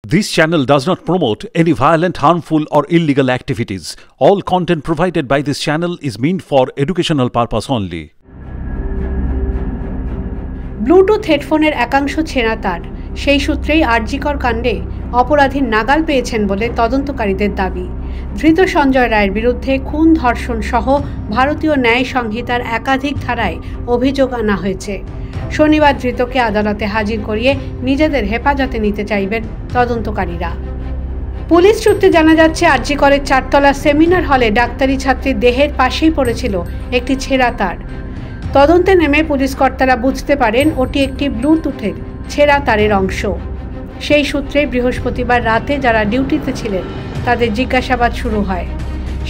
This channel does not promote any violent, harmful, or illegal activities. All content provided by this channel is meant for educational purpose only. Bluetooth হেডফোনের একাংশ ছেঁড়া তার, সেই সূত্রেই আরজিকর কাণ্ডে অপরাধীর নাগাল পেয়েছেন বলে তদন্তকারীদের দাবি। ধৃত সঞ্জয় রায়ের বিরুদ্ধে খুন, ধর্ষণ সহ ভারতীয় ন্যায় সংহিতার একাধিক ধারায় অভিযোগ আনা হয়েছে। শনিবার ধৃতকে আদালতে হাজির করিয়ে নিজেদের হেফাজতে নিতে চাইবেন তদন্তকারীরা। পুলিশ সূত্রে জানা যাচ্ছে, আরজিকরের 4তলা সেমিনার হলে ডাক্তারি ছাত্রীর দেহের পাশেই পড়েছিল একটি ছেঁড়া তার। তদন্তে নেমে পুলিশ কর্তারা বুঝতে পারেন ওটি একটি ব্লুটুথের ছেঁড়া তারের অংশ। সেই সূত্রে বৃহস্পতিবার রাতে যারা ডিউটিতে ছিলেন তাদের জিজ্ঞাসাবাদ শুরু হয়।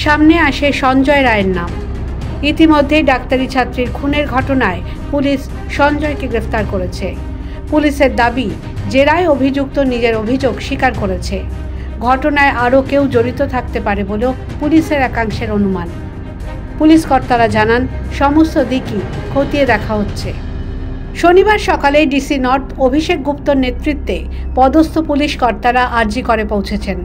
সামনে আসে সঞ্জয় রায়ের নাম। ইতিমধ্যেই ডাক্তারি ছাত্রীর খুনের ঘটনায় পুলিশ সঞ্জয়কে গ্রেফতার করেছে। পুলিশের দাবি, জেরায় অভিযুক্ত নিজের অভিযোগ স্বীকার করেছে। ঘটনায় আরও কেউ জড়িত থাকতে পারে বলেও পুলিশের একাংশের অনুমান। পুলিশ কর্তারা জানান, সমস্ত দিকই খতিয়ে দেখা হচ্ছে। শনিবার সকালে ডিসি নর্থ অভিষেক গুপ্তর নেতৃত্বে পদস্থ পুলিশ কর্তারা আরজিকরে পৌঁছেছেন।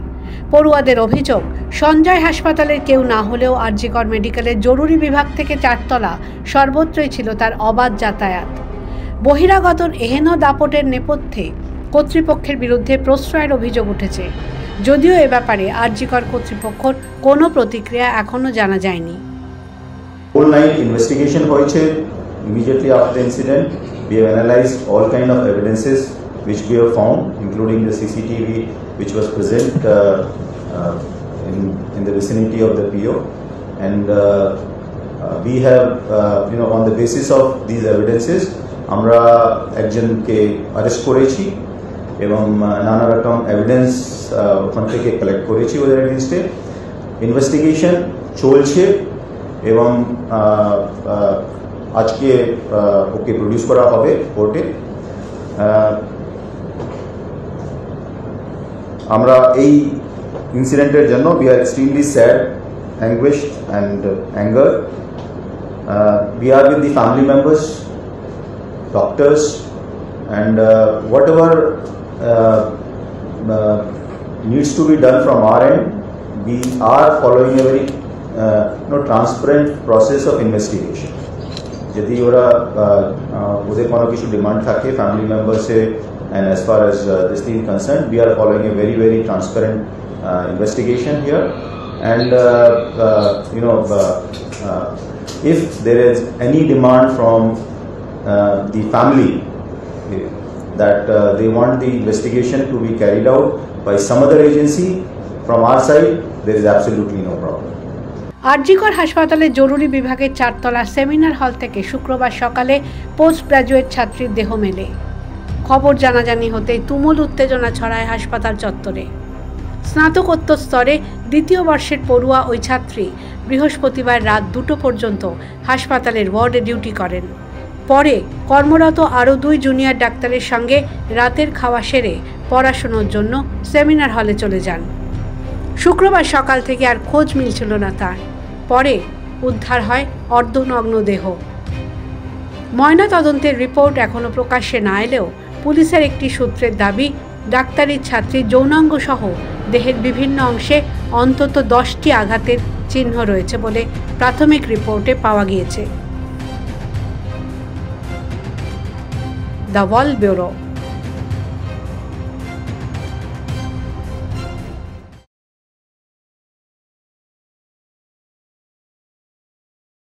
পড়ুয়াদের অভিযোগ, সঞ্জয় হাসপাতালের কেউ না হলেও আরজিকর মেডিকেলের জরুরি বিভাগ থেকে 4তলা সর্বত্রই ছিল তার অবাধ যাতায়াত। বহিরাগতর এহেন দাপটের নেপথ্যে কর্তৃপক্ষের বিরুদ্ধে প্রশ্রয়ের অভিযোগ উঠেছে। যদিও এ ব্যাপারে আরজিকর কর্তৃপক্ষের কোনো প্রতিক্রিয়া এখনও জানা যায়নি। Whole night investigation হয়েছে। Immediately after the incident, we have analyzed all kind of evidences which we have found, including the CCTV which was present in the vicinity of the PO, and we have, on the basis of these evidences, আমরা একজনকে arrest করেছি এবং নানা রকম evidence ওখান থেকে collect করেছি ওদের এগেইনস্টে। ইনভেস্টিগেশন চলছে এবং আজকে ওকে প্রডিউস করা হবে কোর্টে। আমরা এই ইনসিডেন্টের জন্য we are extremely sad, anguished and angered. We are with the family members, doctors, and whatever needs to be done from our end, we are following a very transparent process of investigation. যদি ওরা ওদের কোনো কিছু demand থাকে family মেম্বার্সে, and as far as this thing is concerned, we are following a very, very transparent investigation here. And if there is any demand from the family that they want the investigation to be carried out by some other agency, from our side, there is absolutely no problem. RG Kar হাসপাতালের জরুরি বিভাগের 4তলা seminar hall থেকে শুক্রবার সকালে post graduate ছাত্রীর দেহ মেলে। খবর জানাজানি হতেই তুমুল উত্তেজনা ছড়ায় হাসপাতাল চত্বরে। স্নাতকোত্তর স্তরে 2য় বর্ষের পড়ুয়া ওই ছাত্রী বৃহস্পতিবার রাত 2টো পর্যন্ত হাসপাতালের ওয়ার্ডে ডিউটি করেন। পরে কর্মরত আরও 2 জুনিয়র ডাক্তারের সঙ্গে রাতের খাওয়া সেরে পড়াশোনার জন্য সেমিনার হলে চলে যান। শুক্রবার সকাল থেকে আর খোঁজ মিলছিল না তার। পরে উদ্ধার হয় অর্ধনগ্ন দেহ। ময়নাতদন্তের রিপোর্ট এখনও প্রকাশ্যে না এলেও পুলিশের একটি সূত্রের দাবি, ডাক্তারি ছাত্রীর যৌনাঙ্গ সহ দেহের বিভিন্ন অংশে অন্তত 10টি আঘাতের চিহ্ন রয়েছে বলে প্রাথমিক রিপোর্টে পাওয়া গিয়েছে। The wall bureau.